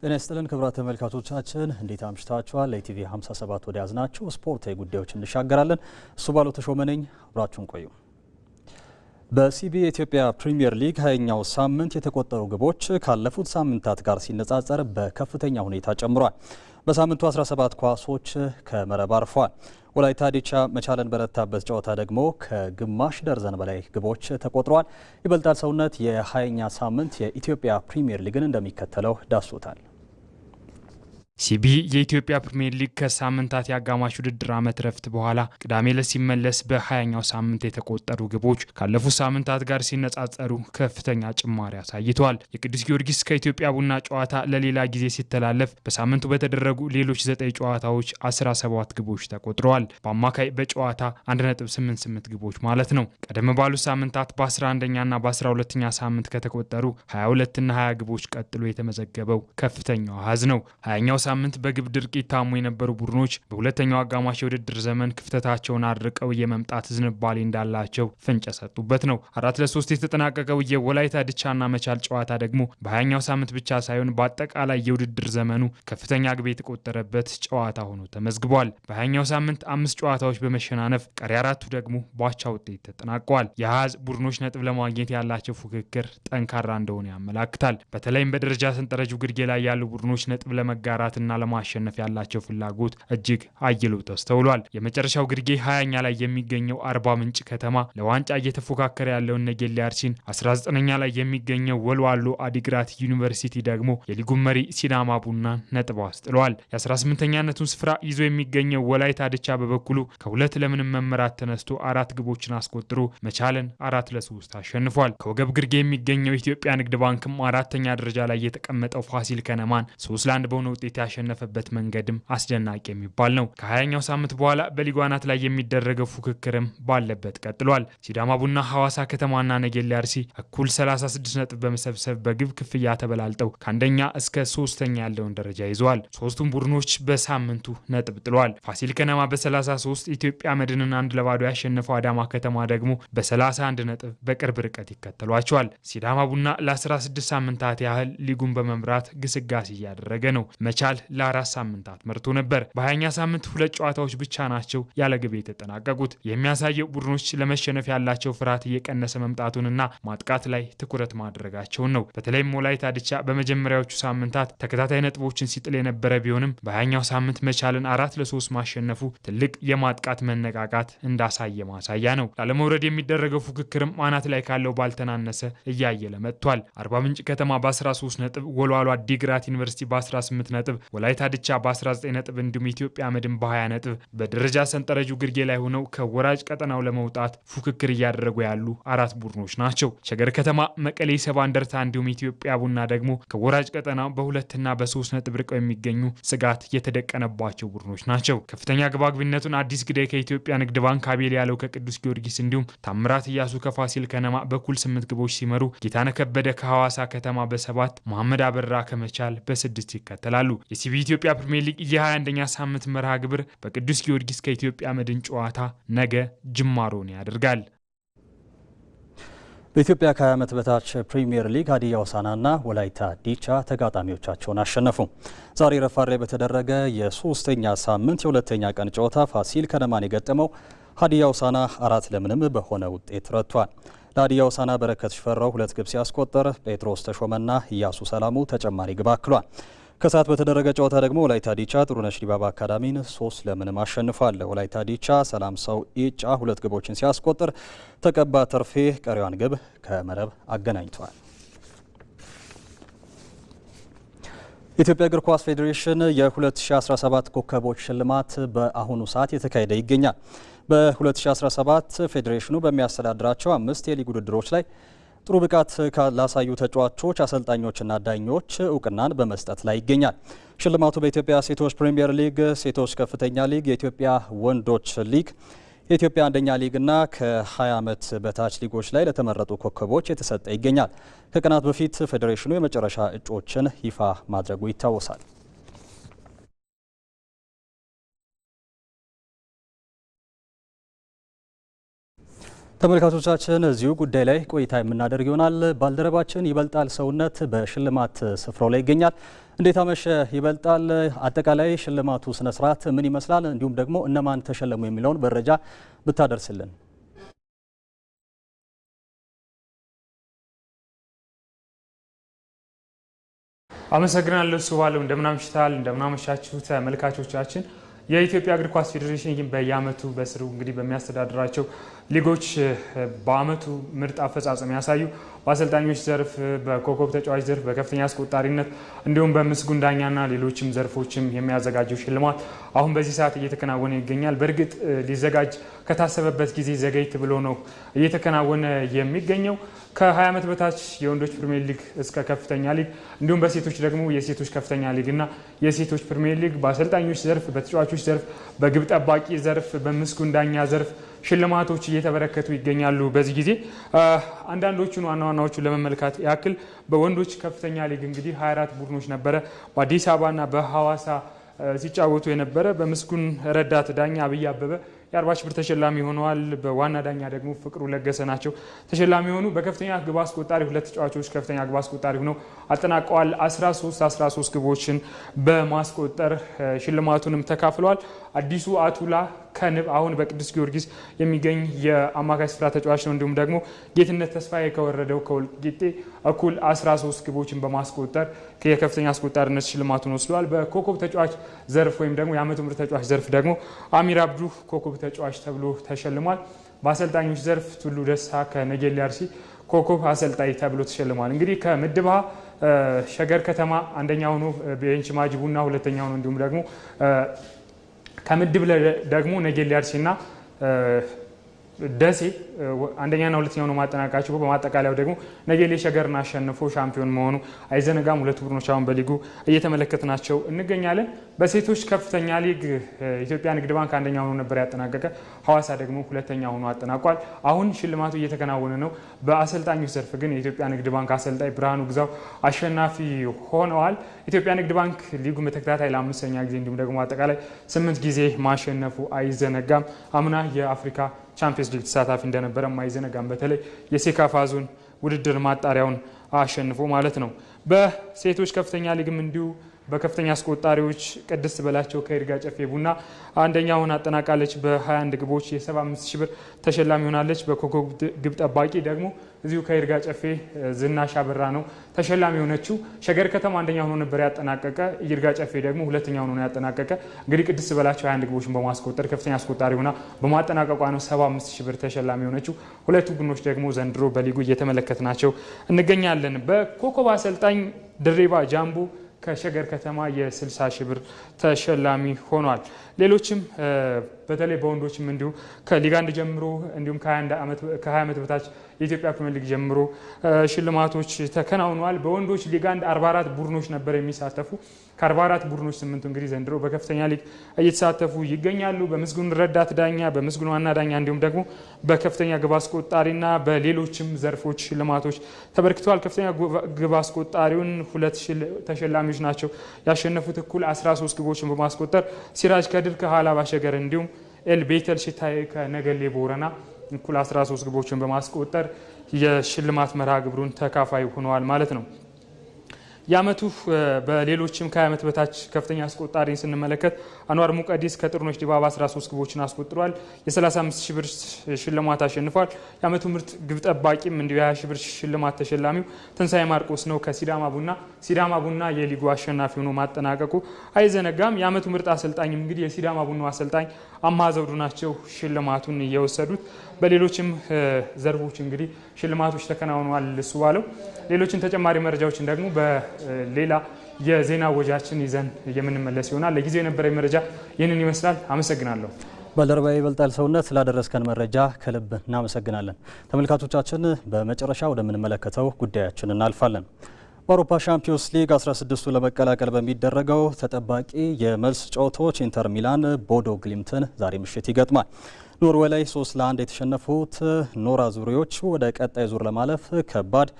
ጤና ይስጥልን ክቡራት ተመልካቾቻችን እንዴት አምሽታችኋል? ለኢቲቪ 57 ወደ ያዝናችሁ ስፖርታዊ ጉዳዮች እንሻገራለን። እሱ ባለው ተሾመ ነኝ፣ አብራችሁን ቆዩ። በሲቢኤ ኢትዮጵያ ፕሪሚየር ሊግ 20ኛው ሳምንት የተቆጠሩ ግቦች ካለፉት ሳምንታት ጋር ሲነጻጸር በከፍተኛ ሁኔታ ጨምሯል። በሳምንቱ 17 ኳሶች ከመረብ አርፈዋል። ወላይታ ዲቻ መቻልን በረታበት ጨዋታ ደግሞ ከግማሽ ደርዘን በላይ ግቦች ተቆጥረዋል። ይበልጣል ሰውነት የ20ኛ ሳምንት የኢትዮጵያ ፕሪሚየር ሊግን እንደሚከተለው ዳስሶታል። ሲቢኤ የኢትዮጵያ ፕሪሚየር ሊግ ከሳምንታት የአጋማሽ ውድድር ዓመት ረፍት በኋላ ቅዳሜ ዕለት ሲመለስ በ20ኛው ሳምንት የተቆጠሩ ግቦች ካለፉት ሳምንታት ጋር ሲነጻጸሩ ከፍተኛ ጭማሪ አሳይተዋል። የቅዱስ ጊዮርጊስ ከኢትዮጵያ ቡና ጨዋታ ለሌላ ጊዜ ሲተላለፍ በሳምንቱ በተደረጉ ሌሎች 9 ጨዋታዎች 17 ግቦች ተቆጥረዋል። በአማካይ በጨዋታ 1.88 ግቦች ማለት ነው። ቀደም ባሉት ሳምንታት በ11ኛና በ12ኛ ሳምንት ከተቆጠሩ 22ና 20 ግቦች ቀጥሎ የተመዘገበው ከፍተኛው አሃዝ ነው። 20ኛው ሳምንት በግብ ድርቅ ይታሙ የነበሩ ቡድኖች በሁለተኛው አጋማሽ የውድድር ዘመን ክፍተታቸውን አድርቀው የመምጣት ዝንባሌ እንዳላቸው ፍንጭ የሰጡበት ነው። 4-3 የተጠናቀቀው የወላይታ ድቻና መቻል ጨዋታ ደግሞ በ20ኛው ሳምንት ብቻ ሳይሆን በአጠቃላይ የውድድር ዘመኑ ከፍተኛ ግብ የተቆጠረበት ጨዋታ ሆኖ ተመዝግቧል። በ20ኛው ሳምንት 5 ጨዋታዎች በመሸናነፍ ቀሪ 4ቱ ደግሞ በአቻ ውጤት ተጠናቀዋል። የአሃዝ ቡድኖች ነጥብ ለማግኘት ያላቸው ፉክክር ጠንካራ እንደሆነ ያመላክታል። በተለይም በደረጃ ሰንጠረዡ ግርጌ ላይ ያሉ ቡድኖች ነጥብ ለመጋራት እና ለማሸነፍ ያላቸው ፍላጎት እጅግ አይሎ ተስተውሏል። የመጨረሻው ግርጌ 20ኛ ላይ የሚገኘው አርባ ምንጭ ከተማ ለዋንጫ እየተፎካከረ ያለውን ነጌሌ አርሲን፣ 19ኛ ላይ የሚገኘው ወልዋሎ አዲግራት ዩኒቨርሲቲ ደግሞ የሊጉን መሪ ሲዳማ ቡናን ነጥብ አስጥሏል። የ18ኛነቱን ስፍራ ይዞ የሚገኘው ወላይታ ድቻ በበኩሉ ከሁለት ለምንም መመራት ተነስቶ 4 ግቦችን አስቆጥሮ መቻልን 4-3 አሸንፏል። ከወገብ ግርጌ የሚገኘው ኢትዮጵያ ንግድ ባንክም 4ኛ ደረጃ ላይ የተቀመጠው ፋሲል ከነማን 3-1 በሆነ ውጤት ያሸነፈበት መንገድም አስደናቂ የሚባል ነው። ከ20ኛው ሳምንት በኋላ በሊጉ አናት ላይ የሚደረገው ፉክክርም ባለበት ቀጥሏል። ሲዳማ ቡና፣ ሐዋሳ ከተማና ነጌሌ አርሲ እኩል 36 ነጥብ በመሰብሰብ በግብ ክፍያ ተበላልጠው ከአንደኛ እስከ 3ኛ ያለውን ደረጃ ይዘዋል። ሶስቱም ቡድኖች በሳምንቱ ነጥብ ጥሏል። ፋሲል ከነማ በ33፣ ኢትዮጵያ መድንን 1-0 ያሸነፈው አዳማ ከተማ ደግሞ በ31 ነጥብ በቅርብ ርቀት ይከተሏቸዋል። ሲዳማ ቡና ለ16 ሳምንታት ያህል ሊጉን በመምራት ግስጋሴ እያደረገ ነው። መቻል ለ4 ሳምንታት መርቶ ነበር። በ20ኛ ሳምንት 2 ጨዋታዎች ብቻ ናቸው ያለ ግብ የተጠናቀቁት። የሚያሳየው ቡድኖች ለመሸነፍ ያላቸው ፍርሃት እየቀነሰ መምጣቱንና ማጥቃት ላይ ትኩረት ማድረጋቸውን ነው። በተለይም ወላይታ ድቻ በመጀመሪያዎቹ ሳምንታት ተከታታይ ነጥቦችን ሲጥል የነበረ ቢሆንም በ20ኛው ሳምንት መቻልን 4-3 ማሸነፉ ትልቅ የማጥቃት መነቃቃት እንዳሳየ ማሳያ ነው። ላለመውረድ የሚደረገው ፉክክርም አናት ላይ ካለው ባልተናነሰ እያየለ መጥቷል። አርባ ምንጭ ከተማ በ13 ነጥብ፣ ወልዋሎ አዲግራት ዩኒቨርሲቲ በ18 ነጥብ፣ ወላይታ ድቻ በ19 ነጥብ እንዲሁም ኢትዮጵያ መድን በ20 ነጥብ በደረጃ ሰንጠረዡ ግርጌ ላይ ሆነው ከወራጅ ቀጠናው ለመውጣት ፉክክር እያደረጉ ያሉ 4 ቡድኖች ናቸው። ሸገር ከተማ፣ መቀሌ ሰባ እንደርታ እንዲሁም ኢትዮጵያ ቡና ደግሞ ከወራጅ ቀጠናው በ2 እና በ3 ነጥብ ርቀው የሚገኙ ስጋት የተደቀነባቸው ቡድኖች ናቸው። ከፍተኛ ግባግቢነቱን አዲስ ግዳይ ከኢትዮጵያ ንግድ ባንክ፣ አቤል ያለው ከቅዱስ ጊዮርጊስ እንዲሁም ታምራት እያሱ ከፋሲል ከነማ በኩል 8 ግቦች ሲመሩ ጌታነህ ከበደ ከሐዋሳ ከተማ በ7፣ መሐመድ አበራ ከመቻል በ6 ይከተላሉ። የሲቢኤ ኢትዮጵያ ፕሪሚየር ሊግ የ21ኛ ሳምንት መርሃ ግብር በቅዱስ ጊዮርጊስ ከኢትዮጵያ መድን ጨዋታ ነገ ጅማሮን ያደርጋል። በኢትዮጵያ ከ20 ዓመት በታች ፕሪሚየር ሊግ ሀዲያ ሆሳዕናና ወላይታ ዲቻ ተጋጣሚዎቻቸውን አሸነፉ። ዛሬ ረፋድ ላይ በተደረገ የ3ኛ ሳምንት የ2ኛ ቀን ጨዋታ ፋሲል ከነማን የገጠመው ሀዲያ ሆሳዕና 4-0 በሆነ ውጤት ረቷል። ለሀዲያ ሆሳዕና በረከት ሽፈራው 2 ግብ ሲያስቆጠር ጴጥሮስ ተሾመና ኢያሱ ሰላሙ ተጨማሪ ግብ አክሏል። ከሰዓት በተደረገ ጨዋታ ደግሞ ወላይታ ዲቻ ጥሩነሽ ዲባባ አካዳሚን 3-0 አሸንፏል። ወላይታ ዲቻ ሰላም ሰው ኢጫ 2 ግቦችን ሲያስቆጥር ተቀባ ተርፌ ቀሪዋን ግብ ከመረብ አገናኝቷል። የኢትዮጵያ እግር ኳስ ፌዴሬሽን የ2017 ኮከቦች ሽልማት በአሁኑ ሰዓት የተካሄደ ይገኛል። በ2017 ፌዴሬሽኑ በሚያስተዳድራቸው 5 የሊግ ውድድሮች ላይ ጥሩ ብቃት ላሳዩ ተጫዋቾች፣ አሰልጣኞችና ዳኞች እውቅናን በመስጠት ላይ ይገኛል። ሽልማቱ በኢትዮጵያ ሴቶች ፕሪሚየር ሊግ፣ ሴቶች ከፍተኛ ሊግ፣ የኢትዮጵያ ወንዶች ሊግ፣ የኢትዮጵያ አንደኛ ሊግና ከ20 ዓመት በታች ሊጎች ላይ ለተመረጡ ኮከቦች የተሰጠ ይገኛል። ከቀናት በፊት ፌዴሬሽኑ የመጨረሻ እጩዎችን ይፋ ማድረጉ ይታወሳል። ተመልካቾቻችን እዚሁ ጉዳይ ላይ ቆይታ የምናደርግ ይሆናል። ባልደረባችን ይበልጣል ሰውነት በሽልማት ስፍራው ላይ ይገኛል። እንዴት አመሸ ይበልጣል? አጠቃላይ ሽልማቱ ስነ ስርዓት ምን ይመስላል? እንዲሁም ደግሞ እነማን ተሸለሙ የሚለውን መረጃ ብታደርስልን። አመሰግናለሁ ሱባለው። እንደምናምሽታል እንደምናመሻችሁ ተመልካቾቻችን። የኢትዮጵያ እግር ኳስ ፌዴሬሽን በየዓመቱ በስሩ እንግዲህ በሚያስተዳድራቸው ሊጎች በዓመቱ ምርጥ አፈጻጸም ያሳዩ በአሰልጣኞች ዘርፍ፣ በኮከብ ተጫዋች ዘርፍ፣ በከፍተኛ አስቆጣሪነት እንዲሁም በምስጉን ዳኛና ሌሎችም ዘርፎችም የሚያዘጋጀው ሽልማት አሁን በዚህ ሰዓት እየተከናወነ ይገኛል። በእርግጥ ሊዘጋጅ ከታሰበበት ጊዜ ዘገይት ብሎ ነው እየተከናወነ የሚገኘው። ከ20 ዓመት በታች የወንዶች ፕሪሚየር ሊግ እስከ ከፍተኛ ሊግ እንዲሁም በሴቶች ደግሞ የሴቶች ከፍተኛ ሊግ እና የሴቶች ፕሪሚየር ሊግ በአሰልጣኞች ዘርፍ፣ በተጫዋቾች ዘርፍ፣ በግብ ጠባቂ ዘርፍ፣ በምስጉን ዳኛ ዘርፍ ሽልማቶች እየተበረከቱ ይገኛሉ። በዚህ ጊዜ አንዳንዶቹን ዋና ዋናዎቹን ለመመልከት ያክል በወንዶች ከፍተኛ ሊግ እንግዲህ 24 ቡድኖች ነበረ በአዲስ አበባና በሐዋሳ ሲጫወቱ የነበረ። በምስጉን ረዳት ዳኛ አብይ አበበ የ40 ሺህ ብር ተሸላሚ ሆነዋል። በዋና ዳኛ ደግሞ ፍቅሩ ለገሰ ናቸው ተሸላሚ ሆኑ። በከፍተኛ ግብ አስቆጣሪ ሁለት ተጫዋቾች ከፍተኛ ግብ አስቆጣሪ ሆነው አጠናቀዋል። 13 ግቦችን በማስቆጠር ሽልማቱንም ተካፍለዋል። አዲሱ አቱላ ከንብ አሁን በቅዱስ ጊዮርጊስ የሚገኝ የአማካይ ስፍራ ተጫዋች ነው። እንዲሁም ደግሞ ጌትነት ተስፋዬ ከወረደው ከወልቂጤ እኩል 13 ግቦችን በማስቆጠር የከፍተኛ አስቆጣሪነት ሽልማቱን ወስደዋል። በኮከብ ተጫዋች ዘርፍ ወይም ደግሞ የዓመቱ ምርጥ ተጫዋች ዘርፍ ደግሞ አሚር አብዱ ኮከብ ተጫዋች ተብሎ ተሸልሟል። በአሰልጣኞች ዘርፍ ቱሉ ደሳ ከነጌሌ አርሲ ኮከብ አሰልጣኝ ተብሎ ተሸልሟል። እንግዲህ ከምድብ ሀ ሸገር ከተማ አንደኛ ሆኖ ቤንች ማጂ ቡና ሁለተኛ ሆኖ እንዲሁም ደግሞ ከምድብ ደግሞ ነጌሌ አርሲና ደሴ አንደኛና ሁለተኛ ሆኖ ማጠናቀቃቸው በማጠቃለያው ደግሞ ነጌሌ ሸገርን አሸንፎ ሻምፒዮን መሆኑ አይዘነጋም። ሁለቱ ቡድኖች አሁን በሊጉ እየተመለከትናቸው እንገኛለን። በሴቶች ከፍተኛ ሊግ ኢትዮጵያ ንግድ ባንክ አንደኛ ሆኖ ነበር ያጠናቀቀ። ሐዋሳ ደግሞ ሁለተኛ ሆኖ አጠናቋል። አሁን ሽልማቱ እየተከናወነ ነው። በአሰልጣኞች ዘርፍ ግን የኢትዮጵያ ንግድ ባንክ አሰልጣኝ ብርሃኑ ግዛው አሸናፊ ሆነዋል። ኢትዮጵያ ንግድ ባንክ ሊጉ በተከታታይ ለ5ኛ ጊዜ እንዲሁም ደግሞ አጠቃላይ 8 ጊዜ ማሸነፉ አይዘነጋም። አምና የአፍሪካ ቻምፒየንስ ሊግ ተሳታፊ እንደነበረ ማይዘነጋም። በተለይ የሴካፋ ዞን ውድድር ማጣሪያውን አሸንፎ ማለት ነው። በሴቶች ከፍተኛ ሊግም እንዲሁ በከፍተኛ አስቆጣሪዎች ቅድስት በላቸው ከይርጋ ጨፌ ቡና አንደኛውን አጠናቃለች። በ21 ግቦች የ75 ሺህ ብር ተሸላሚ ሆናለች። በኮከብ ግብ ጠባቂ ደግሞ እዚሁ ከይርጋ ጨፌ ዝናሽ አበራ ነው ተሸላሚ የሆነችው። ሸገር ከተማ አንደኛ ሆኖ ነበር ያጠናቀቀ። ይርጋ ጨፌ ደግሞ ሁለተኛ ሆኖ ነው ያጠናቀቀ። እንግዲህ ቅድስት በላቸው 21 ግቦችን በማስቆጠር ከፍተኛ አስቆጣሪ ሆና በማጠናቀቋ ነው 75 ሺህ ብር ተሸላሚ የሆነችው። ሁለቱ ቡድኖች ደግሞ ዘንድሮ በሊጉ እየተመለከትናቸው እንገኛለን። በኮከብ አሰልጣኝ ድሬባ ጃምቦ ከሸገር ከተማ የ60 ሺህ ብር ተሸላሚ ሆኗል። ሌሎችም በተለይ በወንዶችም እንዲሁ ከሊግ 1 ጀምሮ እንዲሁም ከ20 ዓመት በታች የኢትዮጵያ ፕሪሚየር ሊግ ጀምሮ ሽልማቶች ተከናውነዋል። በወንዶች ሊግ 1 44 ቡድኖች ነበር የሚሳተፉ። ከ44 ቡድኖች 8 እንግዲህ ዘንድሮ በከፍተኛ ሊግ እየተሳተፉ ይገኛሉ። በምስጉን ረዳት ዳኛ፣ በምስጉን ዋና ዳኛ እንዲሁም ደግሞ በከፍተኛ ግብ አስቆጣሪና በሌሎችም ዘርፎች ሽልማቶች ተበርክተዋል። ከፍተኛ ግብ አስቆጣሪውን 2 ተሸላሚዎች ናቸው ያሸነፉት እኩል 13 ግቦችን በማስቆጠር ሲራጅ ከድር ከሀላባ ሸገር እንዲሁም ኤል ቤተል ሽታዬ ከነገሌ ቦረና እኩል 13 ግቦችን በማስቆጠር የሽልማት መርሃ ግብሩን ተካፋይ ሆነዋል ማለት ነው። የዓመቱ በሌሎችም ከ20 ዓመት በታች ከፍተኛ አስቆጣሪን ስንመለከት አንዋር ሙቀዲስ ከጥሩነሽ ዲባባ 13 ግቦችን አስቆጥሯል። የ35 ሺህ ብር ሽልማት አሸንፏል። የዓመቱ ምርጥ ግብ ጠባቂም እንዲሁ የ20 ሺህ ብር ሽልማት ተሸላሚው ትንሳኤ ማርቆስ ነው ከሲዳማ ቡና። ሲዳማ ቡና የሊጉ አሸናፊ ሆኖ ማጠናቀቁ አይዘነጋም። የዓመቱ ምርጥ አሰልጣኝም እንግዲህ የሲዳማ ቡና አሰልጣኝ አማሃ ዘውዱ ናቸው ሽልማቱን የወሰዱት። በሌሎችም ዘርፎች እንግዲህ ሽልማቶች ተከናውነዋል። እሱ ባለው ሌሎችን ተጨማሪ መረጃዎችን ደግሞ በሌላ የዜና ወጃችን ይዘን የምንመለስ ይሆናል። ለጊዜው የነበረኝ መረጃ ይህንን ይመስላል። አመሰግናለሁ። ባልደረባዬ ይበልጣል ሰውነት ስላደረስከን መረጃ ከልብ እናመሰግናለን። ተመልካቾቻችን በመጨረሻ ወደምንመለከተው ጉዳያችን እናልፋለን። በአውሮፓ ሻምፒዮንስ ሊግ 16ቱ ለመቀላቀል በሚደረገው ተጠባቂ የመልስ ጨዋታዎች ኢንተር ሚላን ቦዶ ግሊምትን ዛሬ ምሽት ይገጥማል። ኖርዌይ ላይ 3-1 የተሸነፉት ኖራ ዙሪዎች ወደ ቀጣይ ዙር ለማለፍ ከባድ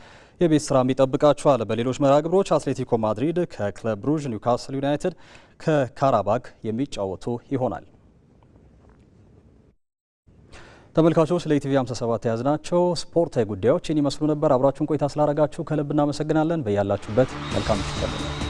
የቤት ስራም ይጠብቃቸዋል። በሌሎች መርሃ ግብሮች አትሌቲኮ ማድሪድ ከክለብ ብሩዥ፣ ኒውካስል ዩናይትድ ከካራባግ የሚጫወቱ ይሆናል። ተመልካቾች ለኢቲቪ 57 የያዝናቸው ስፖርታዊ ጉዳዮች ይመስሉ ነበር። አብራችሁን ቆይታ ስላደረጋችሁ ከልብ እናመሰግናለን። በያላችሁበት መልካም ምሽት።